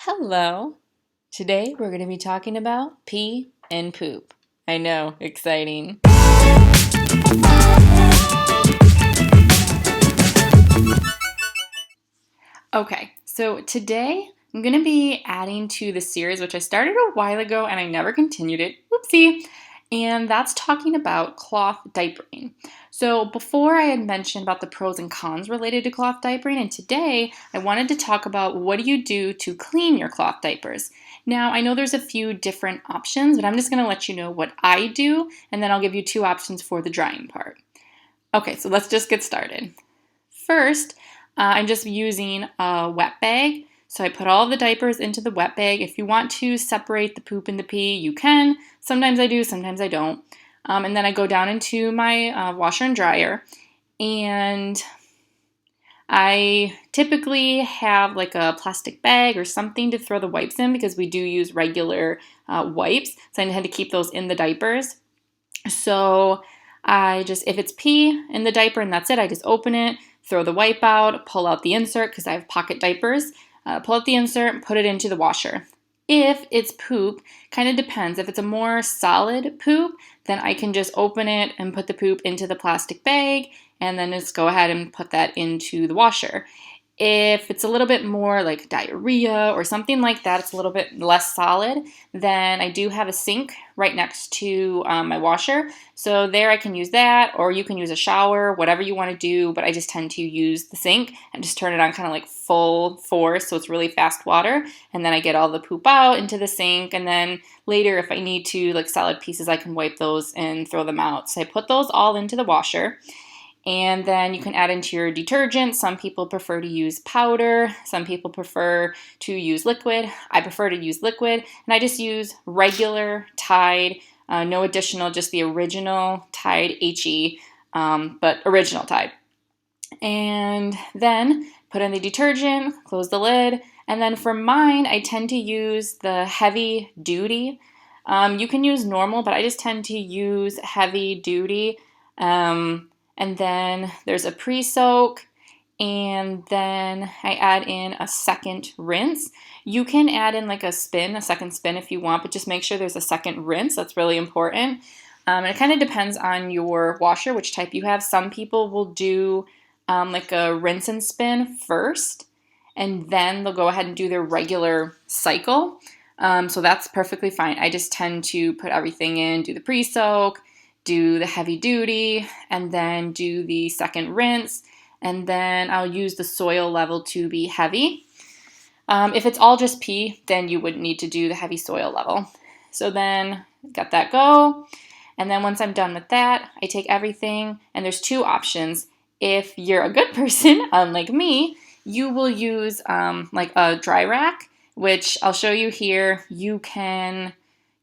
Hello. Today we're going to be talking about pee and poop. I know, exciting. Okay, so today I'm going to be adding to the series, which I started a while ago and I never continued it. Whoopsie. And that's talking about cloth diapering. So before I had mentioned about the pros and cons related to cloth diapering, and today I wanted to talk about what do you do to clean your cloth diapers. Now, I know there's a few different options, but I'm just going to let you know what I do, and then I'll give you two options for the drying part. Okay, so let's just get started. First, I'm just using a wet bag. So I put all the diapers into the wet bag. If you want to separate the poop and the pee, you can. Sometimes I do, sometimes I don't. And then I go down into my washer and dryer. And I typically have like a plastic bag or something to throw the wipes in because we do use regular wipes. So I had to keep those in the diapers. So if it's pee in the diaper and that's it, I just open it, throw the wipe out, pull out the insert because I have pocket diapers, pull out the insert, put it into the washer. If it's poop, kind of depends. If it's a more solid poop, then I can just open it and put the poop into the plastic bag and then just go ahead and put that into the washer. If it's a little bit more like diarrhea or something like that, it's a little bit less solid, then I do have a sink right next to my washer. So there I can use that, or you can use a shower, whatever you want to do, but I just tend to use the sink and just turn it on kind of like full force so it's really fast water. And then I get all the poop out into the sink, and then later if I need to, like solid pieces, I can wipe those and throw them out. So I put those all into the washer. And then you can add into your detergent. Some people prefer to use powder. Some people prefer to use liquid. I prefer to use liquid. And I just use regular Tide, no additional, just the original Tide HE, but original Tide. And then put in the detergent, close the lid. And then for mine, I tend to use the heavy duty. You can use normal, but I just tend to use heavy duty. And then there's a pre-soak, and then I add in a second rinse. You can add in like a second spin if you want, but just make sure there's a second rinse. That's really important. And it kind of depends on your washer, which type you have. Some people will do like a rinse and spin first, and then they'll go ahead and do their regular cycle. So that's perfectly fine. I just tend to put everything in, do the pre-soak, do the heavy duty, and then do the second rinse, and then I'll use the soil level to be heavy. If it's all just pee, then you wouldn't need to do the heavy soil level. So then got that go, and then once I'm done with that, I take everything, and there's two options. If you're a good person, unlike me, you will use like a dry rack, which I'll show you here. You can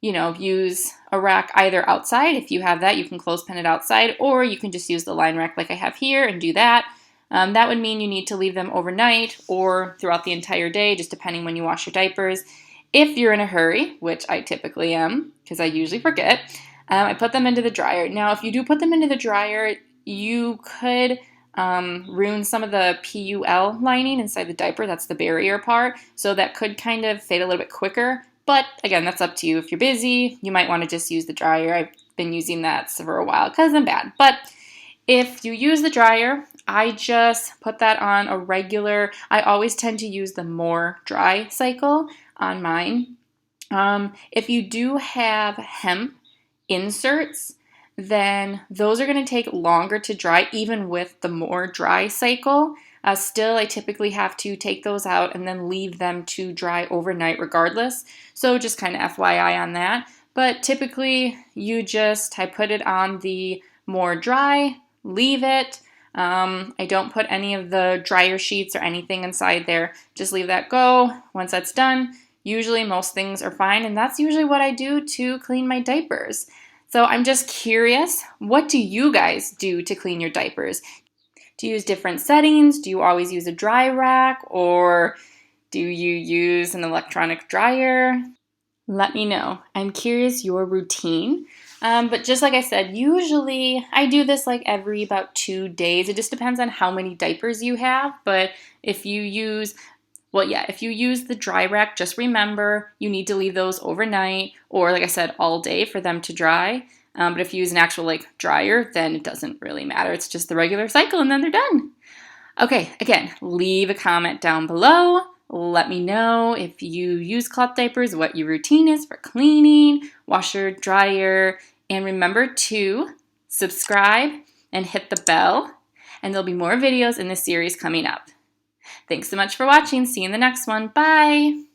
use a rack either outside. If you have that, you can clothespin it outside, or you can just use the line rack like I have here and do that. That would mean you need to leave them overnight or throughout the entire day, just depending when you wash your diapers. If you're in a hurry, which I typically am, because I usually forget, I put them into the dryer. Now, if you do put them into the dryer, you could ruin some of the PUL lining inside the diaper. That's the barrier part. So that could kind of fade a little bit quicker. But again, that's up to you. If you're busy, you might want to just use the dryer. I've been using that for a while because I'm bad. But if you use the dryer, I just put that on a regular, I always tend to use the more dry cycle on mine. If you do have hemp inserts, then those are going to take longer to dry even with the more dry cycle. Still, I typically have to take those out and then leave them to dry overnight regardless. So just kind of FYI on that. But typically, I put it on the more dry, leave it. I don't put any of the dryer sheets or anything inside there. Just leave that go. Once that's done, usually most things are fine. And that's usually what I do to clean my diapers. So I'm just curious, what do you guys do to clean your diapers? Do you use different settings? Do you always use a dry rack, or do you use an electronic dryer? Let me know. I'm curious your routine. But just like I said, usually I do this like every about 2 days. It just depends on how many diapers you have. But if you use Well, yeah, if you use the dry rack, just remember you need to leave those overnight or, like I said, all day for them to dry. But if you use an actual dryer, then it doesn't really matter. It's just the regular cycle and then they're done. Okay, again, leave a comment down below. Let me know if you use cloth diapers, what your routine is for cleaning, washer, dryer, and remember to subscribe and hit the bell, and there'll be more videos in this series coming up. Thanks so much for watching. See you in the next one. Bye!